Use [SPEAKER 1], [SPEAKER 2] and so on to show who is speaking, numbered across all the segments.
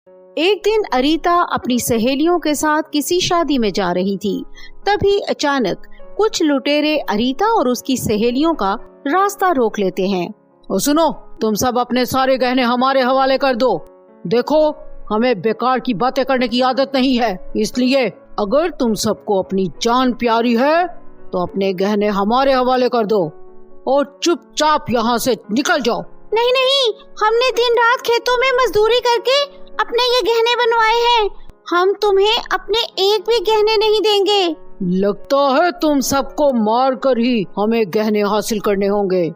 [SPEAKER 1] एक दिन अरीता अपनी सहेलियों के साथ किसी शादी में जा रही थी। तभी अचानक कुछ लुटेरे अरीता और उसकी सहेलियों का रास्ता रोक लेते हैं। और सुनो, तुम सब अपने सारे गहने हमारे हवाले कर दो। देखो, हमें बेकार की बातें करने की आदत नहीं है, इसलिए अगर तुम सबको अपनी जान प्यारी है तो अपने गहने हमारे हवाले कर दो और चुपचाप यहाँ से निकल जाओ।
[SPEAKER 2] नहीं नहीं, हमने दिन रात खेतों में मजदूरी करके अपने ये गहने बनवाए हैं। हम तुम्हें अपने एक भी गहने नहीं देंगे।
[SPEAKER 1] लगता है तुम सबको मार कर ही हमें गहने हासिल करने होंगे।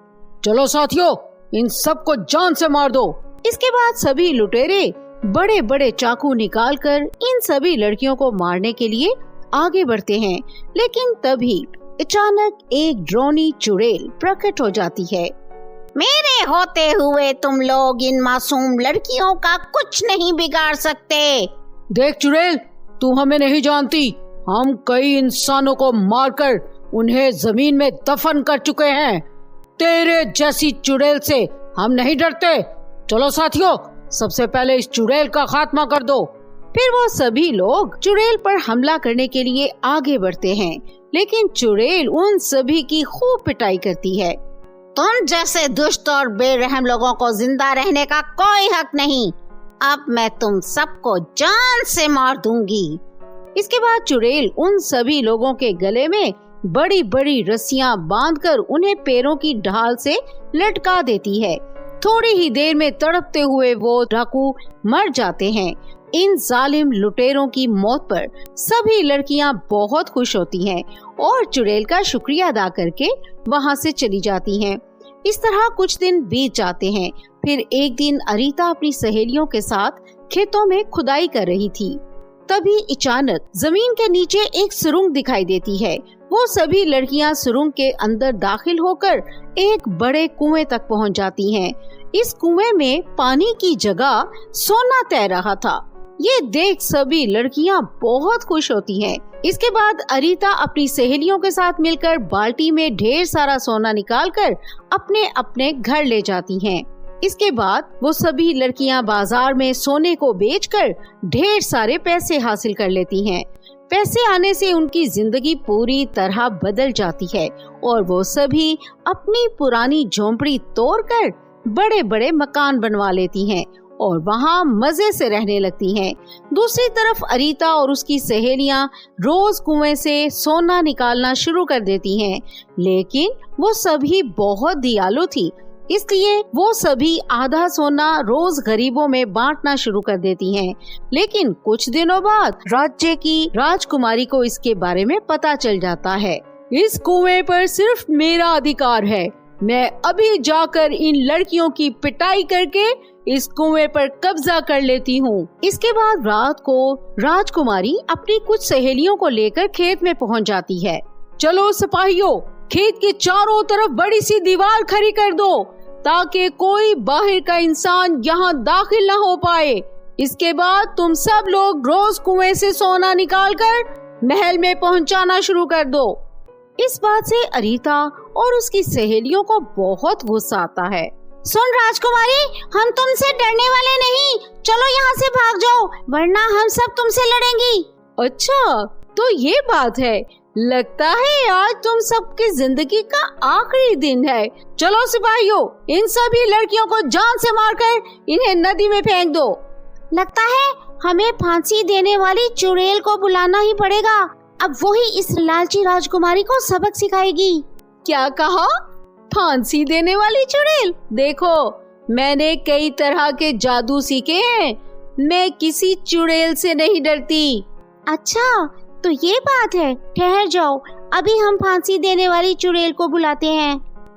[SPEAKER 1] चलो साथियों, इन सबको जान से मार दो।
[SPEAKER 2] इसके बाद सभी लुटेरे
[SPEAKER 1] बड़े बड़े चाकू निकालकर इन सभी लड़कियों को मारने के लिए आगे बढ़ते हैं। लेकिन तभी अचानक एक ड्रोनी चुड़ैल प्रकट हो जाती है।
[SPEAKER 2] मेरे होते हुए तुम लोग इन मासूम लड़कियों का कुछ नहीं बिगाड़ सकते।
[SPEAKER 1] देख चुड़ैल, तू हमें नहीं जानती। हम कई इंसानों को मारकर उन्हें जमीन में दफन कर चुके हैं। तेरे जैसी चुड़ैल से हम नहीं डरते। चलो साथियों, सबसे पहले इस चुड़ैल का खात्मा कर दो। फिर वो सभी लोग चुड़ैल पर हमला करने के लिए आगे बढ़ते हैं। लेकिन चुड़ैल उन सभी की खूब पिटाई करती है।
[SPEAKER 2] तुम जैसे दुष्ट और बेरहम लोगों को जिंदा रहने का कोई हक नहीं। अब मैं तुम सबको जान से मार दूंगी।
[SPEAKER 1] इसके बाद चुड़ैल उन सभी लोगों के गले में बड़ी बड़ी रस्सियां बांधकर उन्हें पैरों की ढाल से लटका देती है। थोड़ी ही देर में तड़पते हुए वो डाकू मर जाते हैं। इन जालिम लुटेरों की मौत पर सभी लड़कियां बहुत खुश होती हैं और चुड़ैल का शुक्रिया अदा करके वहां से चली जाती हैं। इस तरह कुछ दिन बीत जाते हैं। फिर एक दिन अरीता अपनी सहेलियों के साथ खेतों में खुदाई कर रही थी। तभी अचानक जमीन के नीचे एक सुरंग दिखाई देती है। वो सभी लड़कियां सुरंग के अंदर दाखिल होकर एक बड़े कुएं तक पहुंच जाती हैं। इस कुएं में पानी की जगह सोना तैर रहा था। ये देख सभी लड़कियां बहुत खुश होती हैं। इसके बाद अरीता अपनी सहेलियों के साथ मिलकर बाल्टी में ढेर सारा सोना निकालकर अपने अपने घर ले जाती हैं। इसके बाद वो सभी लड़कियां बाजार में सोने को बेचकर ढेर सारे पैसे हासिल कर लेती हैं। पैसे आने से उनकी जिंदगी पूरी तरह बदल जाती है और वो सभी अपनी पुरानी झोंपड़ी तोड़कर बड़े बड़े मकान बनवा लेती हैं और वहाँ मजे से रहने लगती हैं। दूसरी तरफ अरीता और उसकी सहेलियां रोज कुएं से सोना निकालना शुरू कर देती हैं, लेकिन वो सभी बहुत दयालु थी, इसलिए वो सभी आधा सोना रोज गरीबों में बांटना शुरू कर देती हैं। लेकिन कुछ दिनों बाद राज्य की राजकुमारी को इसके बारे में पता चल जाता है। इस कुएं पर सिर्फ मेरा अधिकार है। मैं अभी जाकर इन लड़कियों की पिटाई करके इस कुएं पर कब्जा कर लेती हूँ। इसके बाद रात को राजकुमारी अपनी कुछ सहेलियों को लेकर खेत में पहुँच जाती है। चलो सिपाहियों, खेत के चारों तरफ बड़ी सी दीवार खड़ी कर दो ताकि कोई बाहर का इंसान यहाँ दाखिल न हो पाए। इसके बाद तुम सब लोग रोज कुएं से सोना निकालकर महल में पहुँचाना शुरू कर दो। इस बात से अरीता और उसकी सहेलियों को बहुत गुस्सा आता है।
[SPEAKER 2] सुन राजकुमारी, हम तुमसे डरने वाले नहीं। चलो यहाँ से भाग जाओ, वरना हम सब तुमसे लड़ेंगी।
[SPEAKER 1] अच्छा, तो ये बात है। लगता है आज तुम सबकी जिंदगी का आखिरी दिन है। चलो सिपाहियों, इन सभी लड़कियों को जान से मारकर इन्हें नदी में फेंक दो।
[SPEAKER 2] लगता है हमें फांसी देने वाली चुड़ैल को बुलाना ही पड़ेगा। अब वही इस लालची राजकुमारी को सबक सिखाएगी।
[SPEAKER 1] क्या कहा? फांसी देने वाली चुड़ैल? देखो, मैंने कई तरह के जादू सीखे हैं। मैं किसी चुड़ैल से नहीं डरती।
[SPEAKER 2] अच्छा, तो ये बात है। ठहर जाओ, अभी हम फांसी देने वाली चुड़ैल को बुलाते हैं।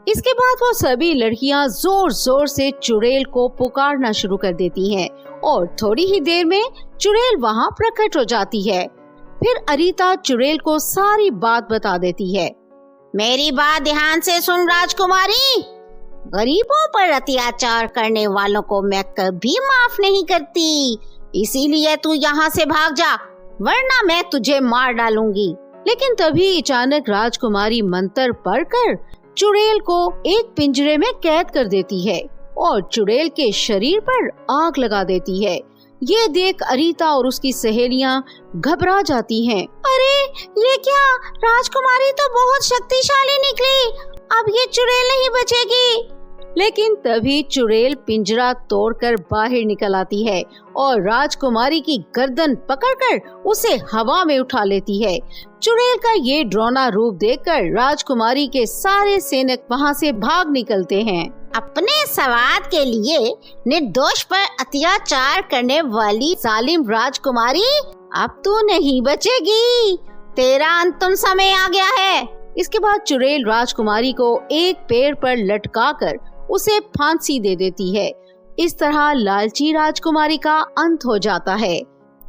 [SPEAKER 1] इसके बाद वो सभी लड़कियां जोर जोर से चुड़ैल को पुकारना शुरू कर देती हैं और थोड़ी ही देर में चुड़ैल वहाँ प्रकट हो जाती है। फिर अरीता चुड़ैल को सारी बात बता देती है।
[SPEAKER 2] मेरी बात ध्यान से सुन राजकुमारी, गरीबों पर अत्याचार करने वालों को मैं कभी माफ नहीं करती। इसीलिए तू यहाँ से भाग जा, वरना मैं तुझे मार डालूंगी।
[SPEAKER 1] लेकिन तभी अचानक राजकुमारी मंत्र पढ़कर चुड़ैल को एक पिंजरे में कैद कर देती है और चुड़ैल के शरीर पर आग लगा देती है। ये देख अरीता और उसकी सहेलियां घबरा जाती हैं।
[SPEAKER 2] अरे ये क्या, राजकुमारी तो बहुत शक्तिशाली निकली, अब ये चुड़ैल नहीं बचेगी।
[SPEAKER 1] लेकिन तभी चुड़ैल पिंजरा तोड़कर बाहर निकल आती है और राजकुमारी की गर्दन पकड़कर उसे हवा में उठा लेती है। चुड़ैल का ये डरावना रूप देखकर राजकुमारी के सारे सैनिक वहाँ से भाग निकलते हैं।
[SPEAKER 2] अपने स्वाद के लिए निर्दोष पर अत्याचार करने वाली जालिम राजकुमारी, अब तू नहीं बचेगी, तेरा अंतिम समय आ गया है।
[SPEAKER 1] इसके बाद चुड़ैल राजकुमारी को एक पेड़ पर लटकाकर उसे फांसी दे देती है। इस तरह लालची राजकुमारी का अंत हो जाता है।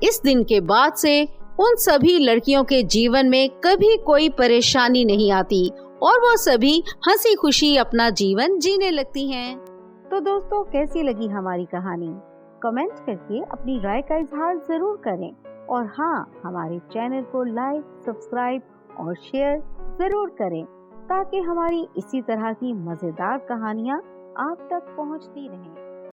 [SPEAKER 1] इस दिन के बाद से उन सभी लड़कियों के जीवन में कभी कोई परेशानी नहीं आती और वो सभी हंसी खुशी अपना जीवन जीने लगती हैं। तो दोस्तों, कैसी लगी हमारी कहानी? कमेंट करके अपनी राय का इजहार जरूर करें और हाँ, हमारे चैनल को लाइक, सब्सक्राइब और शेयर जरूर करें ताकि हमारी इसी तरह की मजेदार कहानियाँ आप तक पहुँचती रहें।